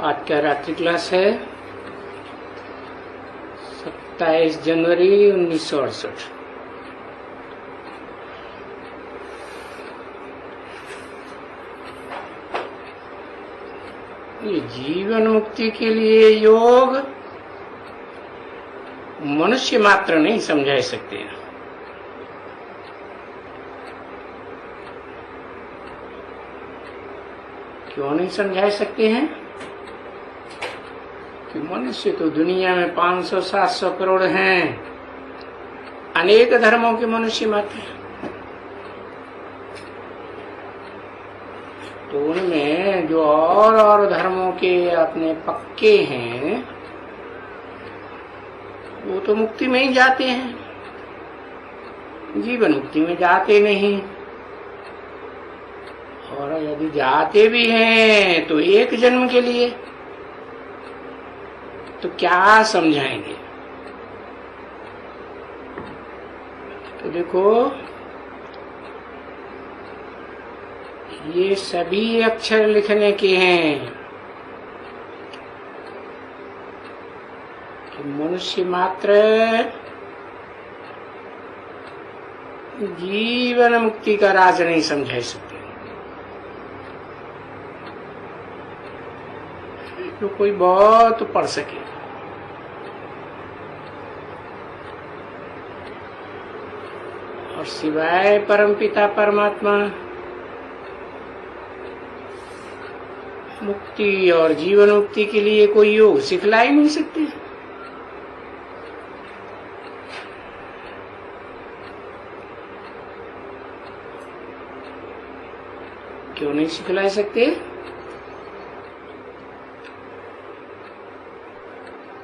आज का रात्रि क्लास है 27 जनवरी 1968। ये जीवन मुक्ति के लिए योग मनुष्य मात्र नहीं समझा सकते हैं। क्यों नहीं समझा सकते हैं? कि मनुष्य तो दुनिया में 500-700 करोड़ हैं, अनेक धर्मों के मनुष्य मात्र हैं। तो उनमें जो और धर्मों के अपने पक्के हैं वो तो मुक्ति में ही जाते हैं, जीवन मुक्ति में जाते नहीं। और यदि जाते भी हैं तो एक जन्म के लिए, तो क्या समझाएंगे? तो देखो, ये सभी अक्षर लिखने के हैं कि मनुष्य मात्र जीवन मुक्ति का राज नहीं समझा सकते। तो कोई बहुत पढ़ सके, और सिवाय परमपिता परमात्मा मुक्ति और जीवन मुक्ति के लिए कोई योग सिखला ही नहीं सकते। क्यों नहीं सिखला सकते?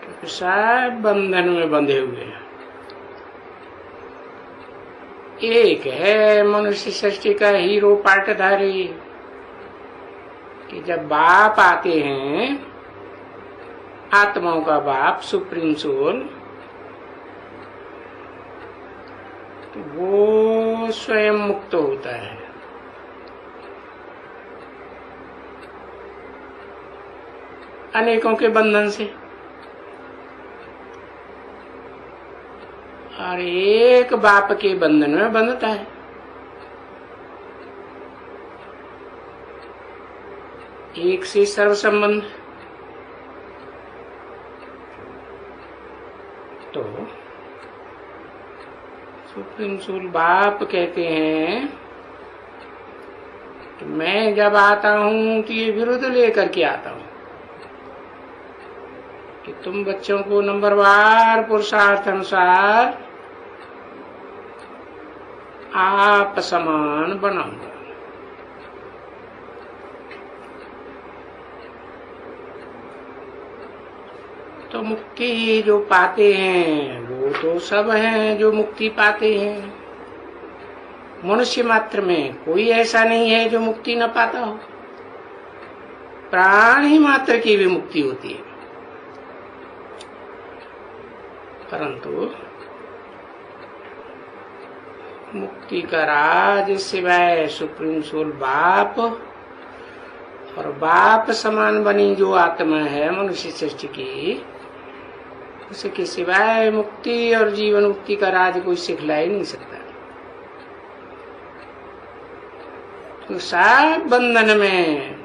क्योंकि सब बंधन में बंधे हुए हैं। एक है मनुष्य सृष्टि का हीरो पाटधारी कि जब बाप आते हैं, आत्माओं का बाप सुप्रीम सोल, तो वो स्वयं मुक्त होता है। अनेकों के बंधन से, और एक बाप के बंधन में बंधता है। एक से सर्व संबंध। तो सुप्रीम सोल बाप कहते हैं कि मैं जब आता हूं तो ये विरुद्ध लेकर के आता हूं कि तुम बच्चों को नंबरवार पुरुषार्थ अनुसार आप समान बनाऊंगा। तो मुक्ति जो पाते हैं वो तो सब हैं जो मुक्ति पाते हैं। मनुष्य मात्र में कोई ऐसा नहीं है जो मुक्ति न पाता हो। प्राणी मात्र की भी मुक्ति होती है, परंतु मुक्ति का राज सिवाय सुप्रीम सोल बाप और बाप समान बनी जो आत्मा है मनुष्य सृष्टि की, उसके सिवाय मुक्ति और जीवन मुक्ति का राज कोई सिखला ही नहीं सकता। तो सब बंधन में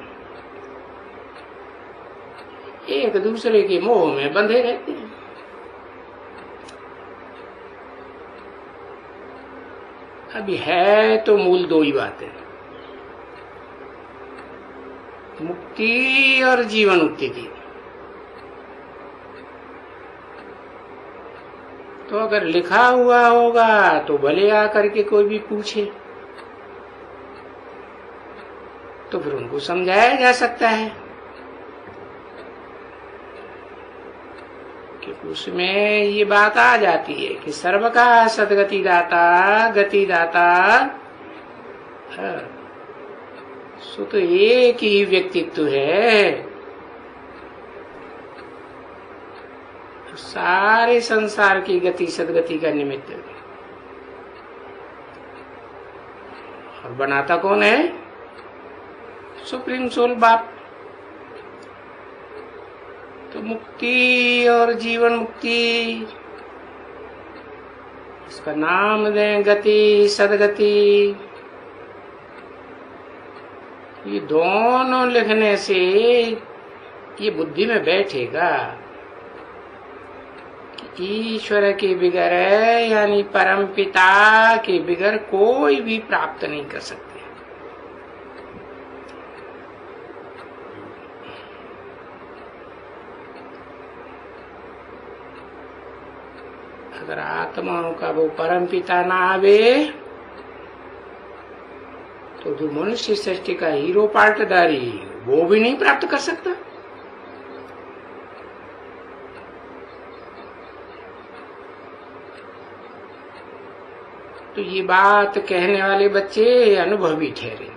एक दूसरे के मोह में बंधे रहते हैं। अभी है तो मूल दो ही बातें, मुक्ति और जीवन मुक्ति की। तो अगर लिखा हुआ होगा तो भले आकर के कोई भी पूछे, तो फिर उनको समझाया जा सकता है कि उसमें ये बात आ जाती है कि सर्व का सदगति दाता गति दाता, सो तो एक ही व्यक्तित्व है, सारे संसार की गति सदगति का निमित्त। और बनाता कौन है? सुप्रीम सोल बाप। तो मुक्ति और जीवन मुक्ति, इसका नाम दें गति, सदगति। ये दोनों लिखने से ये बुद्धि में बैठेगा कि ईश्वर के बिगर, यानी परम पिता के बिगर कोई भी प्राप्त नहीं कर सकते। अगर आत्माओं का वो परम पिता ना आवे तो जो मनुष्य सृष्टि का हीरो पार्टदारी वो भी नहीं प्राप्त कर सकता। तो ये बात कहने वाले बच्चे अनुभवी ठहरे।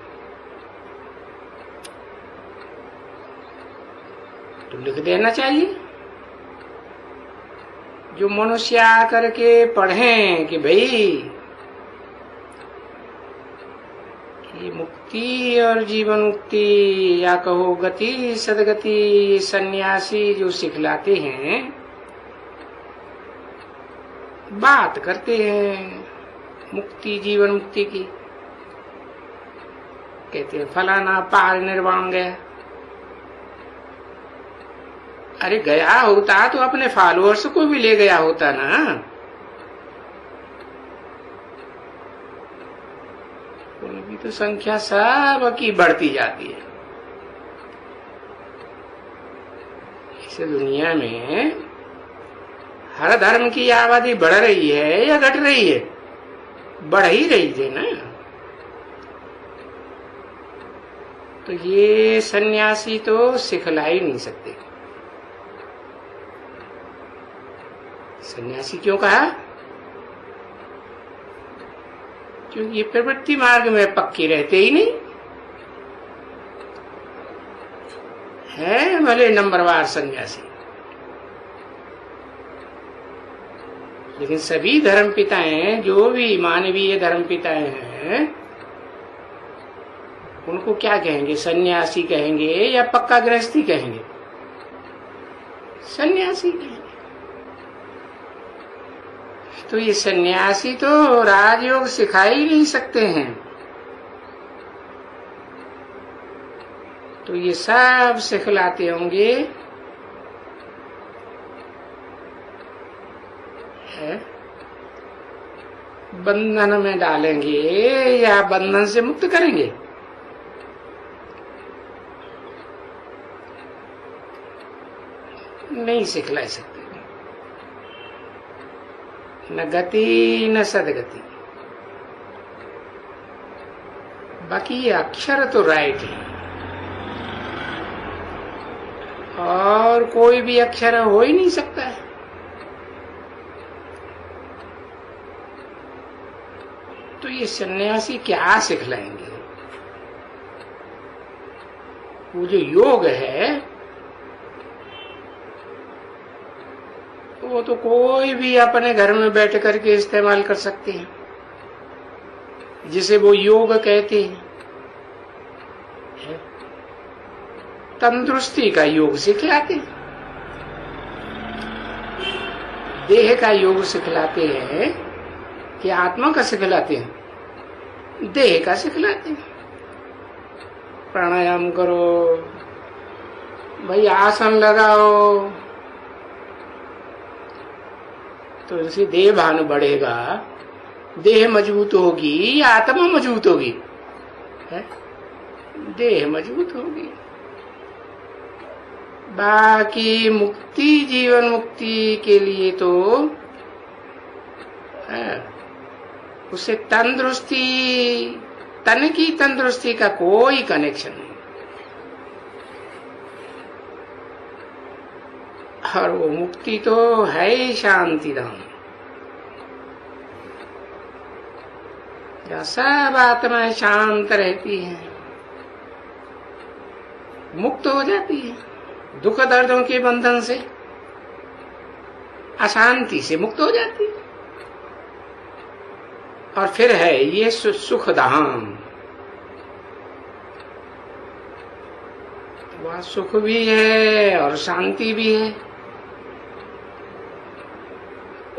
तो लिख देना चाहिए। जो मनुष्य आकर के पढ़ें कि भाई ये मुक्ति और जीवन मुक्ति, या कहो गति सदगति, सन्यासी जो सिखलाते हैं, बात करते हैं मुक्ति जीवन मुक्ति की, कहते हैं फलाना पार निर्वाण गया। अरे गया होता तो अपने फॉलोअर्स को भी ले गया होता ना। अभी तो संख्या सब की बढ़ती जाती है। इस दुनिया में हर धर्म की आबादी बढ़ रही है या घट रही है? बढ़ ही रही है ना। तो ये सन्यासी तो सिखला ही नहीं सकते। सन्यासी क्यों कहा? क्योंकि ये प्रवृत्ति मार्ग में पक्के रहते ही नहीं है, भले नंबरवार सन्यासी, लेकिन सभी धर्म पिताएं, जो भी मानवीय धर्म पिताएं हैं, उनको क्या कहेंगे? सन्यासी कहेंगे या पक्का गृहस्थी कहेंगे? सन्यासी कहेंगे। तो ये सन्यासी तो राजयोग सिखा ही नहीं सकते हैं। तो ये सब सिखलाते होंगे बंधन में डालेंगे या बंधन से मुक्त करेंगे। नहीं सिखला सकते, न गति न सदगति। बाकी ये अक्षर तो राइट है, और कोई भी अक्षर हो ही नहीं सकता है। तो ये सन्यासी क्या सिखलाएंगे? वो जो योग है वो तो कोई भी अपने घर में बैठ करके इस्तेमाल कर सकते हैं, जिसे वो योग कहते हैं। तंदुरुस्ती का योग सिखलाते हैं, देह का योग सिखलाते हैं कि आत्मा का सिखलाते हैं, देह का सिखलाते हैं। प्राणायाम करो भाई, आसन लगाओ, तो इनसे देह भान बढ़ेगा, देह मजबूत होगी या आत्मा मजबूत होगी? है? देह मजबूत होगी। बाकी मुक्ति जीवन मुक्ति के लिए तो उससे तंदुरुस्ती, तन की तंदुरुस्ती का कोई कनेक्शन नहीं। और वो मुक्ति तो है ही शांति धाम, जहाँ सब आत्माएं शांत रहती हैं, मुक्त हो जाती है दुख दर्दों के बंधन से, अशांति से मुक्त हो जाती है। और फिर है ये सुख धाम। वहाँ सुख भी है और शांति भी है।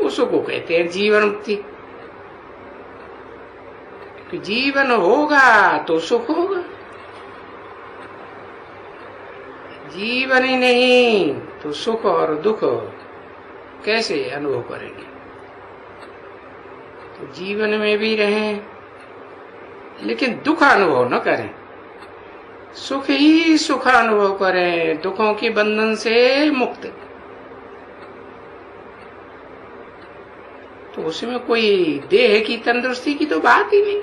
उसको कहते हैं जीवन मुक्ति। कि जीवन होगा तो सुख होगा, जीवन ही नहीं तो सुख और दुख कैसे अनुभव करेंगे। तो जीवन में भी रहें लेकिन दुख अनुभव न करें, सुख ही सुख अनुभव करें, दुखों के बंधन से मुक्त। तो उसमें कोई देह की तंदुरुस्ती की तो बात ही नहीं।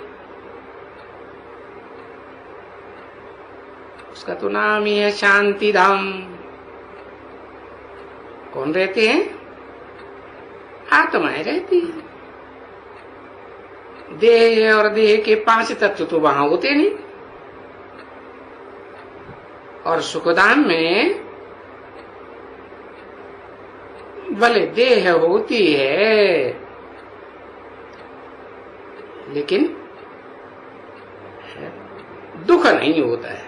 उसका तो नाम ही है शांति धाम। कौन रहते हैं? आत्माएं रहती है। देह और देह के 5 तत्व तो वहां होते नहीं। और सुखधाम में भले देह होती है लेकिन दुख नहीं होता है।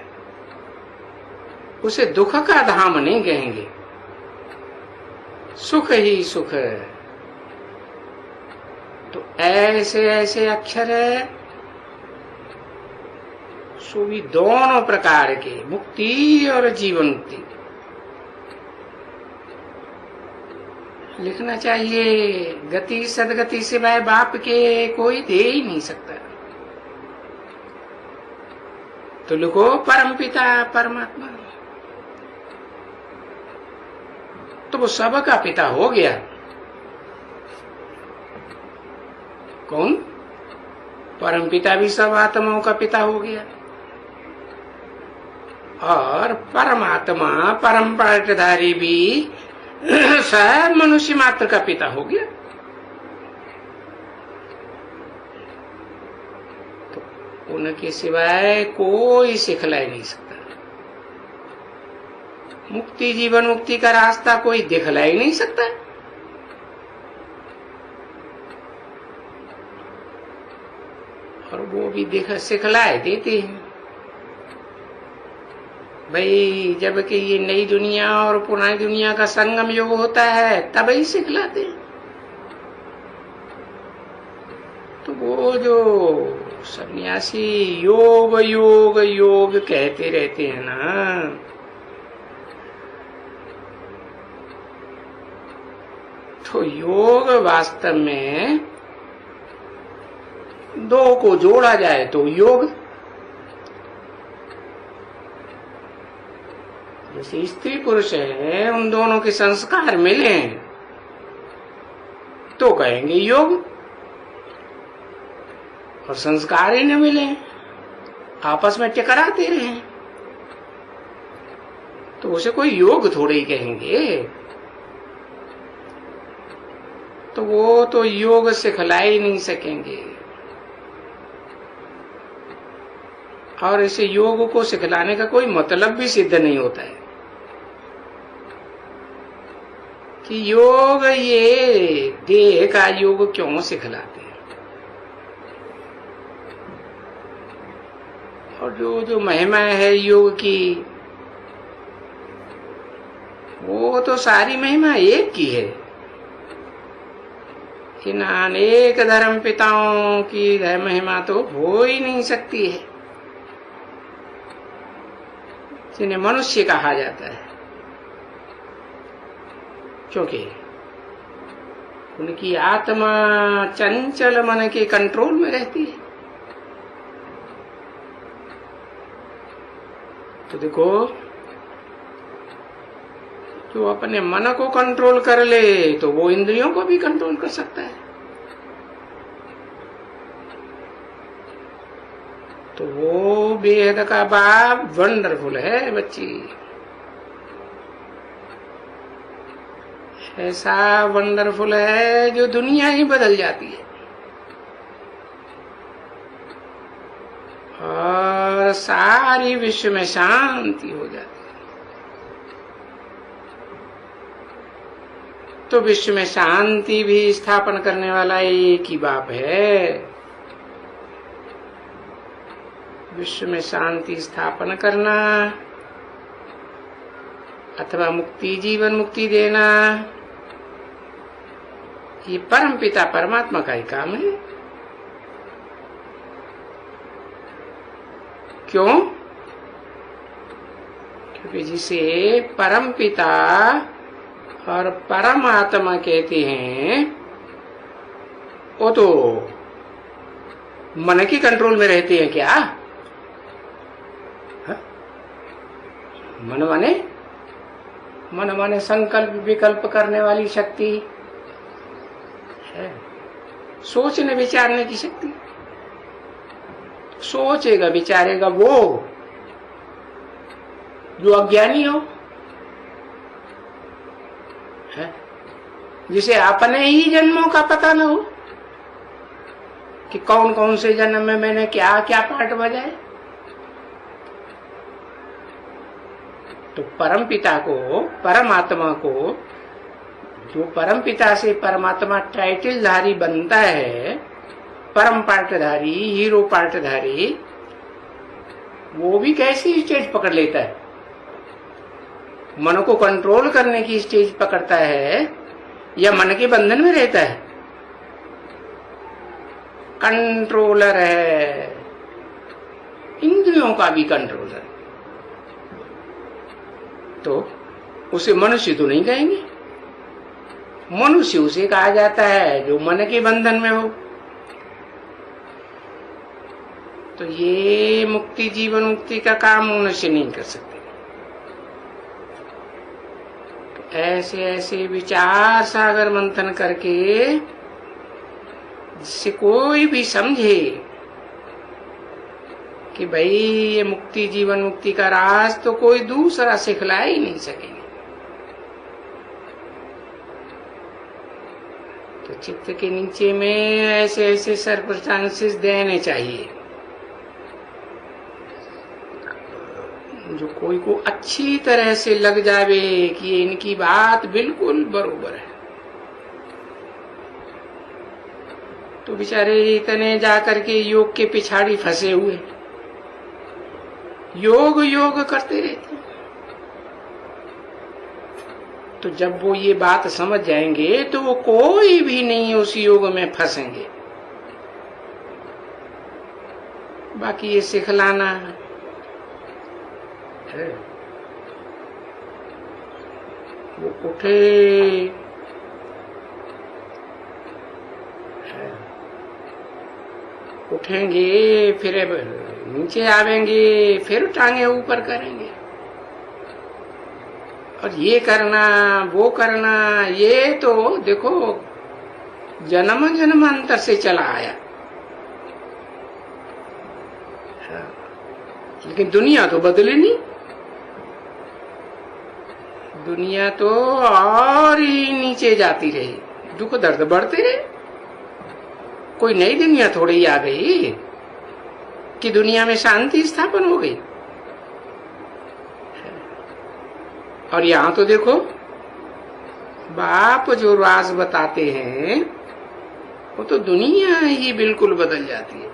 उसे दुख का धाम नहीं कहेंगे, सुख ही सुख है। तो ऐसे ऐसे अक्षर है सो भी दोनों प्रकार के, मुक्ति और जीवन मुक्ति लिखना चाहिए। गति सदगति सिवाय बाप के कोई दे ही नहीं सकता। तो लिखो परमपिता परमात्मा। तो वो सबका पिता हो गया। कौन? परमपिता भी सब आत्माओं का पिता हो गया और परमात्मा परम पाटधारी भी सब मनुष्य मात्र का पिता हो गया। तो उनके सिवाय कोई सिखला ही नहीं सकता। मुक्ति जीवन मुक्ति का रास्ता कोई दिखला ही नहीं सकता। और वो भी सिखलाए देते हैं। भाई जब कि ये नई दुनिया और पुरानी दुनिया का संगम युग होता है तब ही सिखलाते हैं। तो वो जो सन्यासी योग योग योग कहते रहते हैं ना, तो योग वास्तव में दो को जोड़ा जाए तो योग। जैसे स्त्री पुरुष है, उन दोनों के संस्कार मिले तो कहेंगे योग, और संस्कार ही न मिले आपस में टकराते रहे तो उसे कोई योग थोड़े ही कहेंगे। तो वो तो योग सिखला ही नहीं सकेंगे। और इसे योग को सिखलाने का कोई मतलब भी सिद्ध नहीं होता है कि योग ये देह का योग क्यों सिखलाते हैं। और जो महिमा है योग की, वो तो सारी महिमा एक की है। इन अनेक धर्म पिताओं की महिमा तो हो ही नहीं सकती है जिन्हें मनुष्य कहा जाता है, क्योंकि उनकी आत्मा चंचल मन के कंट्रोल में रहती है। तो देखो, जो अपने मन को कंट्रोल कर ले तो वो इंद्रियों को भी कंट्रोल कर सकता है। तो वो बेहद का बाप वंडरफुल है बच्ची। ऐसा वंडरफुल है जो दुनिया ही बदल जाती है और सारी विश्व में शांति हो जाती है। तो विश्व में शांति भी स्थापन करने वाला एक ही बाप है। विश्व में शांति स्थापन करना अथवा मुक्ति जीवन मुक्ति देना, ये परम पिता परमात्मा का ही काम है। क्यों? क्योंकि जिसे परम पिता और परमात्मा कहते हैं वो तो मन के कंट्रोल में रहते हैं क्या? मन माने संकल्प विकल्प करने वाली शक्ति है, सोचने विचारने की शक्ति। सोचेगा विचारेगा वो जो अज्ञानी हो, है जिसे अपने ही जन्मों का पता न हो कि कौन कौन से जन्म में मैंने क्या क्या पार्ट बजाए। तो परम पिता को, परमात्मा को, जो परम पिता से परमात्मा टाइटलधारी बनता है, परम पार्टधारी, हीरो पार्टधारी, वो भी कैसी स्टेज पकड़ लेता है? मन को कंट्रोल करने की स्टेज पकड़ता है या मन के बंधन में रहता है? कंट्रोलर है, इंद्रियों का भी कंट्रोलर। तो उसे मनुष्य तो नहीं कहेंगे। मनुष्य उसे कहा जाता है जो मन के बंधन में हो। तो ये मुक्ति जीवन मुक्ति का काम मनुष्य नहीं कर सकते। तो ऐसे ऐसे विचार सागर मंथन करके जिससे कोई भी समझे कि भाई ये मुक्ति जीवन मुक्ति का राज तो कोई दूसरा सिखला ही नहीं सकेगा। तो चित्त के नीचे में ऐसे ऐसे सर्कमस्टांसेस देने चाहिए जो कोई को अच्छी तरह से लग जावे कि इनकी बात बिल्कुल बरोबर है। तो बेचारे इतने जाकर के योग के पिछाड़ी फंसे हुए, योग योग करते रहते। तो जब वो ये बात समझ जाएंगे तो वो कोई भी नहीं उस योग में फंसेंगे। बाकी ये सिखलाना है, वो उठे उठेंगे फिर नीचे आवेंगे, फिर टांगे ऊपर करेंगे और ये करना वो करना, ये तो देखो जन्म जन्मांतर से चला आया। लेकिन दुनिया तो बदली नहीं, दुनिया तो और ही नीचे जाती रही, दुख दर्द बढ़ते रहे। कोई नई दुनिया थोड़ी ही आ गई कि दुनिया में शांति स्थापन हो गई। और यहां तो देखो बाप जो राज बताते हैं वो तो दुनिया ही बिल्कुल बदल जाती है।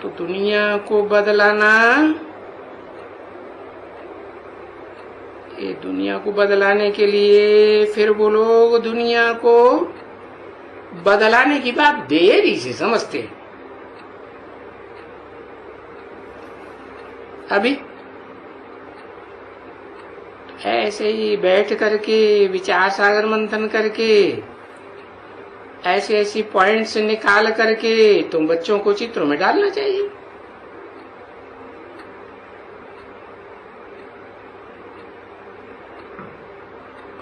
तो दुनिया को बदलाना, ये दुनिया को बदलाने के लिए फिर वो लोग दुनिया को बदलाने की बात देरी से समझते हैं। अभी ऐसे ही बैठ करके विचार सागर मंथन करके ऐसे ऐसी पॉइंट्स निकाल करके तुम बच्चों को चित्रों में डालना चाहिए।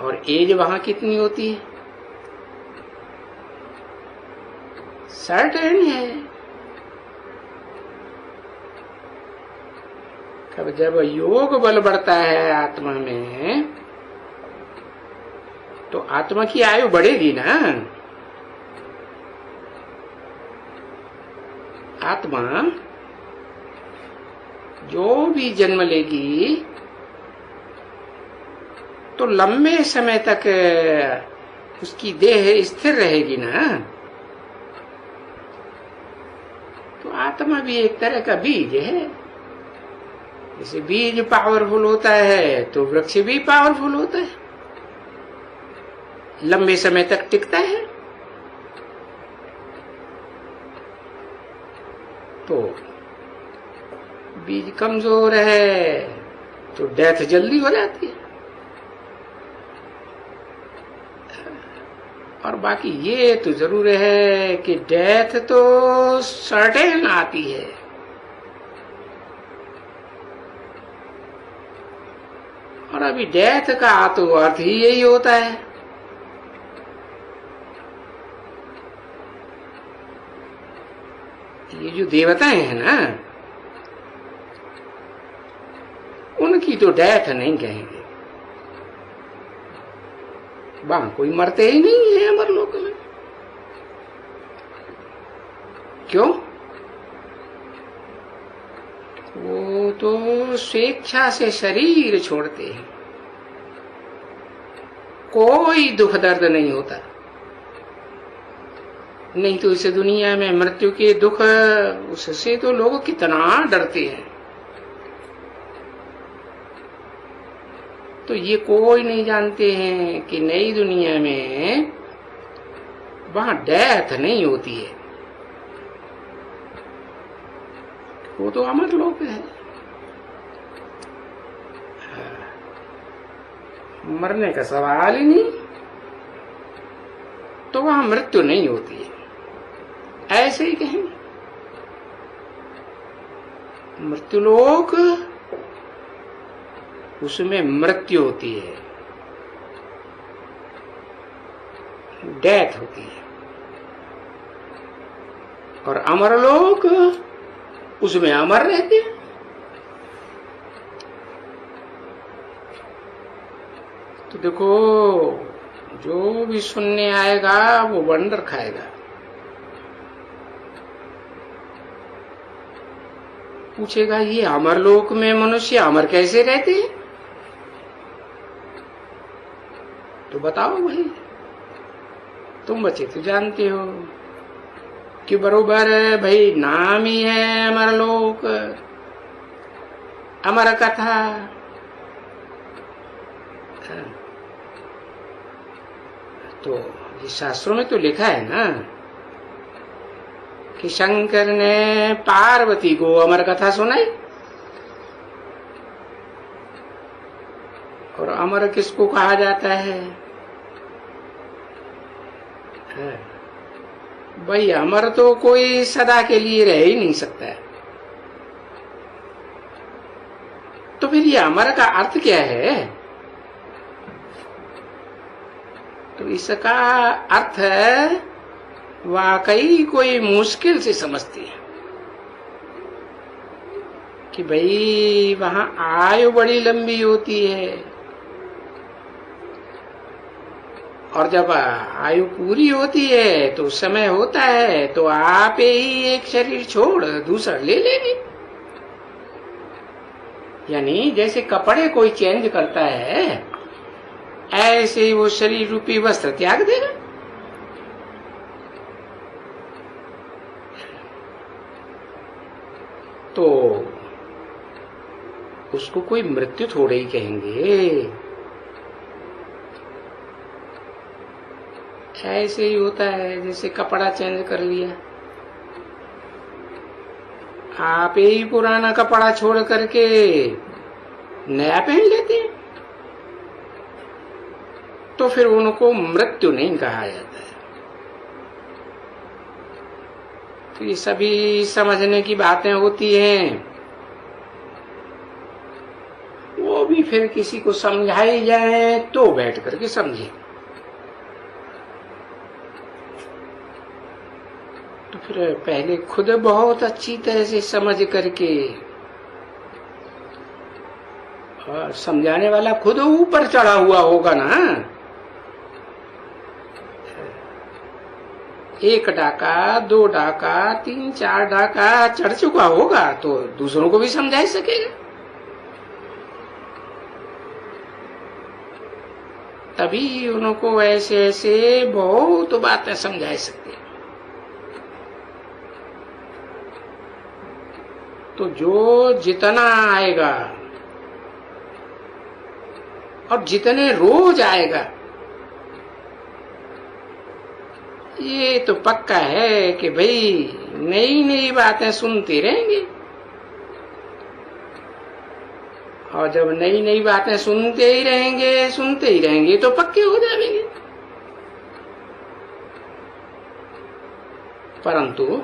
और एज वहां कितनी होती है? सर्टेन है। अब जब योग बल बढ़ता है आत्मा में तो आत्मा की आयु बढ़ेगी ना। आत्मा जो भी जन्म लेगी तो लंबे समय तक उसकी देह स्थिर रहेगी ना। तो आत्मा भी एक तरह का बीज है। जैसे बीज पावरफुल होता है तो वृक्ष भी पावरफुल होता है, लंबे समय तक टिकता है। तो बीज कमजोर है तो डेथ जल्दी हो जाती है। और बाकी ये तो जरूर है कि डेथ तो सर्टेन आती है। और अभी डेथ का तो अर्थ ही यही होता है। ये जो देवताएं हैं ना, उनकी तो डेथ नहीं कहेंगे, वहां कोई मरते ही नहीं है अमरलोक में। क्यों? वो तो स्वेच्छा से शरीर छोड़ते हैं, कोई दुख दर्द नहीं होता। नहीं तो इस दुनिया में मृत्यु के दुख, उससे तो लोग कितना डरते हैं। तो ये कोई नहीं जानते हैं कि नई दुनिया में वहां डेथ नहीं होती है, वो तो अमर लोक है। मरने का सवाल ही नहीं, तो वहां मृत्यु नहीं होती है, ऐसे ही कहेंगे। मृत्युलोक, उसमें मृत्यु होती है, डेथ होती है। और अमरलोक, उसमें अमर रहते हैं। तो देखो, जो भी सुनने आएगा वो वंडर खाएगा। पूछेगा ये अमरलोक में मनुष्य अमर कैसे रहते हैं? तो बताओ भाई, तुम बच्चे तो जानते हो कि बरोबर भाई नाम ही है अमरलोक, अमर कथा। तो ये शास्त्रों में तो लिखा है ना कि शंकर ने पार्वती को अमर कथा सुनाई। और अमर किसको कहा जाता है? भाई अमर तो कोई सदा के लिए रह ही नहीं सकता है। तो फिर ये अमर का अर्थ क्या है? तो इसका अर्थ है वाकई कोई मुश्किल से समझती है कि भाई वहां आयु बड़ी लंबी होती है, और जब आयु पूरी होती है तो समय होता है तो आप ही एक शरीर छोड़ दूसरा ले लेंगे। यानी जैसे कपड़े कोई चेंज करता है, ऐसे ही वो शरीर रूपी वस्त्र त्याग देगा। तो उसको कोई मृत्यु थोड़े ही कहेंगे। ऐसे ही होता है जैसे कपड़ा चेंज कर लिया, आप ही पुराना कपड़ा छोड़ करके नया पहन लेते हैं, तो फिर उनको मृत्यु नहीं कहा जाता है। तो ये सभी समझने की बातें होती हैं, वो भी फिर किसी को समझाई जाए तो बैठ करके समझे। तो फिर पहले खुद बहुत अच्छी तरह से समझ करके, और समझाने वाला खुद ऊपर चढ़ा हुआ होगा ना। एक डाका, दो डाका, 3-4 डाका चढ़ चुका होगा तो दूसरों को भी समझा सकेगा। तभी उनको ऐसे ऐसे बहुत बातें समझा सकते हैं। तो जो जितना आएगा और जितने रोज आएगा, ये तो पक्का है कि भाई नई नई बातें सुनते रहेंगे। और जब नई नई बातें सुनते ही रहेंगे तो पक्के हो जाएंगे। परंतु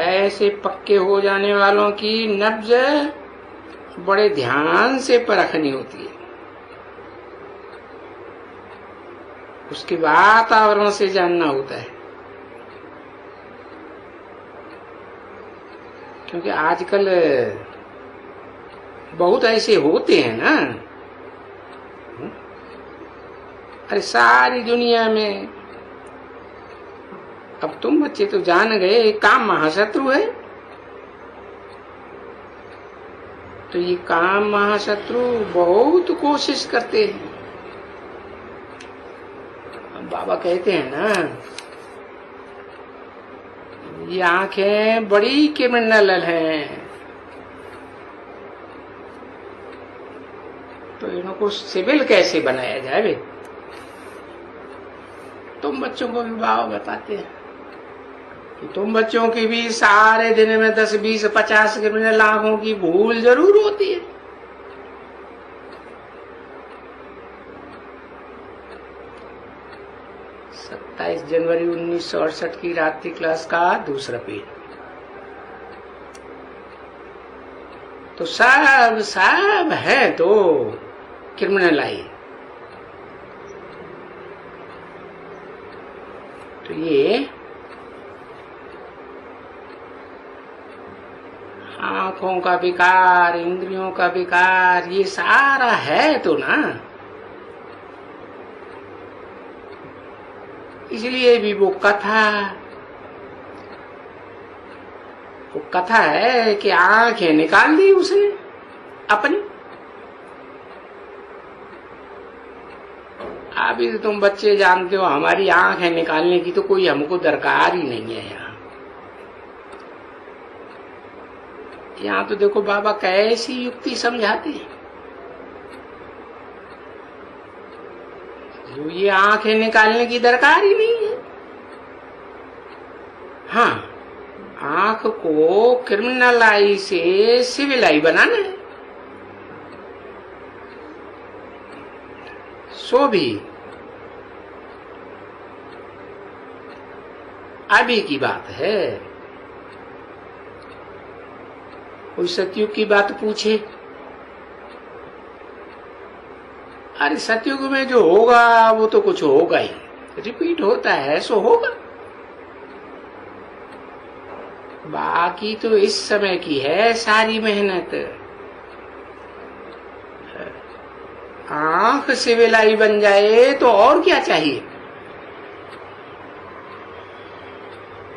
ऐसे पक्के हो जाने वालों की नब्ज बड़े ध्यान से परखनी होती है, उसके वातावरण से जानना होता है। क्योंकि आजकल बहुत ऐसे होते हैं ना, अरे सारी दुनिया में, अब तुम बच्चे तो जान गए काम महाशत्रु है। तो ये काम महाशत्रु बहुत कोशिश करते हैं। बाबा कहते हैं ना, ये आंखें बड़ी क्रिमिनल हैं, तो इनको सिविल कैसे बनाया जाए बे? तुम बच्चों को भी बाबा बताते हैं कि तुम बच्चों की भी सारे दिन में 10, 20, 50 क्रिमिनल आंखों की भूल जरूर होती है। जनवरी 1968 की रात्रि क्लास का दूसरा पेज। तो सब है तो क्रिमिनल आई। तो ये आंखों का विकार, इंद्रियों का विकार, ये सारा है तो ना। इसलिए भी वो कथा है कि आंखें निकाल दी उसने अपनी। अभी तो तुम बच्चे जानते हो, हमारी आंखें निकालने की तो कोई हमको दरकार ही नहीं है। यहाँ तो देखो बाबा कैसी युक्ति समझाते हैं। जो ये आंखें निकालने की दरकार ही नहीं है। हाँ, आंख को क्रिमिनल आई से सिविल आई बनाना है, सो भी अभी की बात है। कोई सतयुग की बात पूछे, अरे सतयुग में जो होगा वो तो कुछ होगा ही, रिपीट होता है सो होगा। बाकी तो इस समय की है सारी मेहनत। आंख सिविलाई बन जाए तो और क्या चाहिए।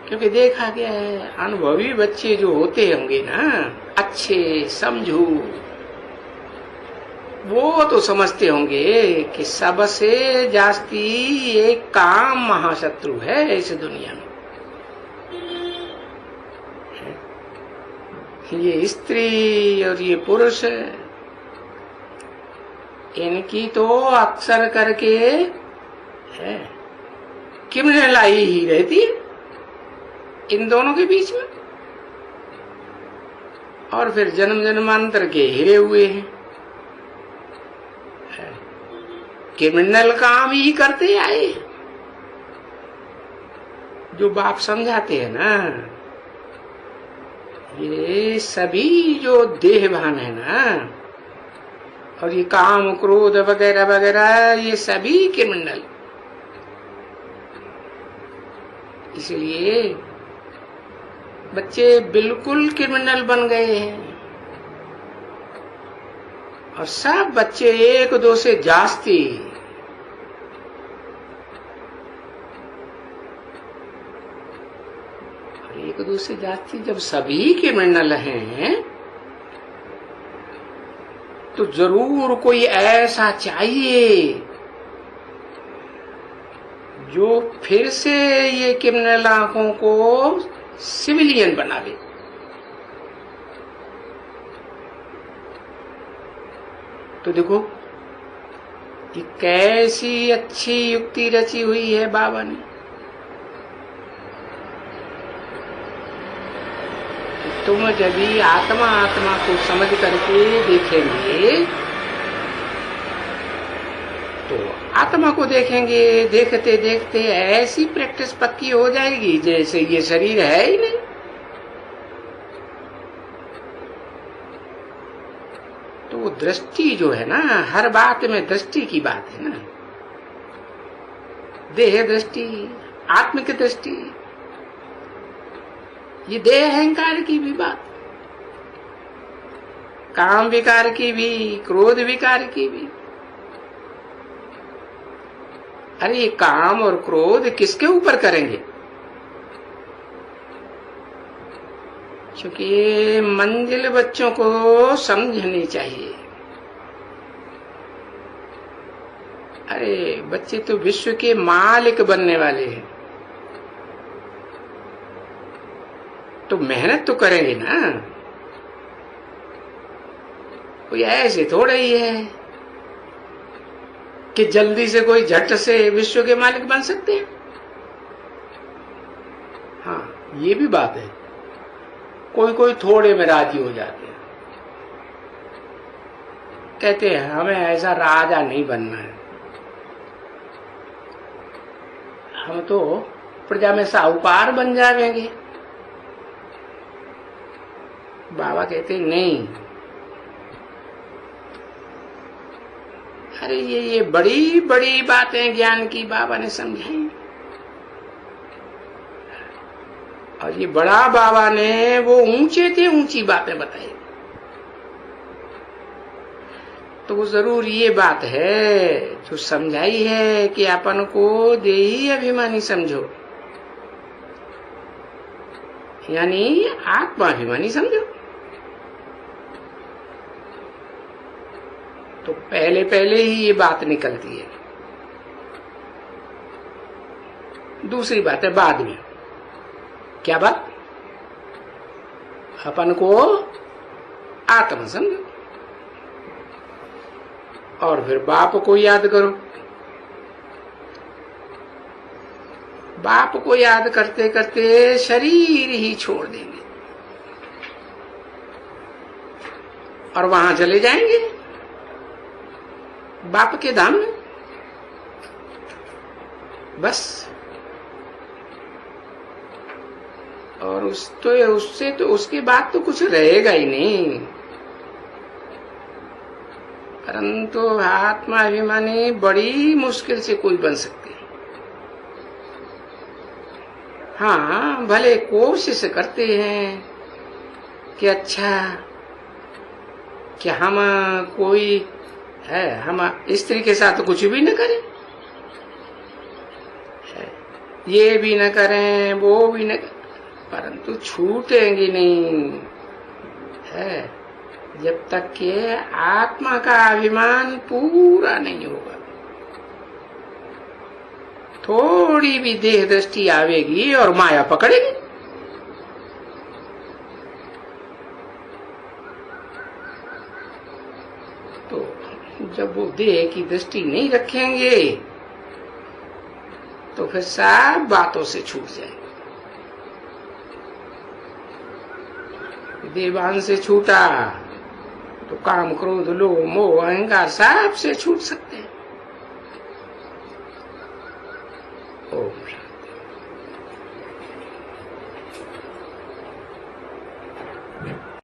क्योंकि देखा गया है, अनुभवी बच्चे जो होते होंगे ना, अच्छे समझू, वो तो समझते होंगे कि सबसे जास्ती ये काम महाशत्रु है इस दुनिया में। ये स्त्री और ये पुरुष, इनकी तो अक्सर करके क्रिमिनलाई ही रहती है इन दोनों के बीच में। और फिर जन्म जन्मांतर के हिरे हुए हैं, क्रिमिनल काम ही करते आए। जो बाप समझाते हैं ना, ये सभी जो देहभान है ना, और ये काम क्रोध वगैरह वगैरह, ये सभी क्रिमिनल। इसलिए बच्चे बिल्कुल क्रिमिनल बन गए हैं। और सब बच्चे एक दो से जास्ती एक दो से जास्ती जब सभी क्रिमिनल हैं, तो जरूर कोई ऐसा चाहिए जो फिर से ये क्रिमिनल आंखों को सिविलियन बना दे। तो देखो कि कैसी अच्छी युक्ति रची हुई है बाबा ने। तुम जब भी आत्मा आत्मा को समझ करके देखेंगे तो आत्मा को देखेंगे, देखते देखते ऐसी प्रैक्टिस पक्की हो जाएगी जैसे ये शरीर है ही नहीं। तो वो दृष्टि जो है ना, हर बात में दृष्टि की बात है ना, देह दृष्टि, आत्मिक दृष्टि, ये देह अहंकार की भी बात, काम विकार की भी, क्रोध विकार की भी। अरे ये काम और क्रोध किसके ऊपर करेंगे? क्योंकि मंजिल बच्चों को समझनी चाहिए। अरे बच्चे तो विश्व के मालिक बनने वाले हैं, तो मेहनत तो करेंगे ना। कोई ऐसे थोड़ा ही है कि जल्दी से कोई झट से विश्व के मालिक बन सकते हैं। हाँ, ये भी बात है, कोई कोई थोड़े में राजी हो जाते हैं, कहते हैं हमें ऐसा राजा नहीं बनना है, हम तो प्रजा में साहूकार बन जाएंगे। बाबा कहते नहीं, अरे ये बड़ी बड़ी बातें ज्ञान की बाबा ने समझाई, और ये बड़ा बाबा ने वो ऊंचे थे ऊंची बातें बताई। तो वो जरूर ये बात है जो समझाई है कि अपन को देही अभिमानी समझो, यानी आत्माभिमानी समझो। तो पहले पहले ही ये बात निकलती है। दूसरी बात है बाद में। क्या बात? अपन को आत्मा समझो और फिर बाप को याद करो। बाप को याद करते करते शरीर ही छोड़ देंगे और वहां चले जाएंगे बाप के धाम में। बस, और उससे तो उसके बाद तो कुछ रहेगा ही नहीं। परंतु आत्माभिमानी बड़ी मुश्किल से कोई बन सकती है। हाँ, भले कोशिश करते हैं कि अच्छा कि हम कोई है, हम स्त्री के साथ कुछ भी न करें, ये भी न करें वो भी न करें, परंतु छूटेंगी नहीं है जब तक कि आत्मा का अभिमान पूरा नहीं होगा। थोड़ी भी देह दृष्टि आवेगी और माया पकड़ेगी। तो जब वो देह की दृष्टि नहीं रखेंगे तो फिर सब बातों से छूट जाएंगे। देवान से छूटा तो काम क्रोध लोभ मोह अहंकार सब से छूट सकते हैं। ओम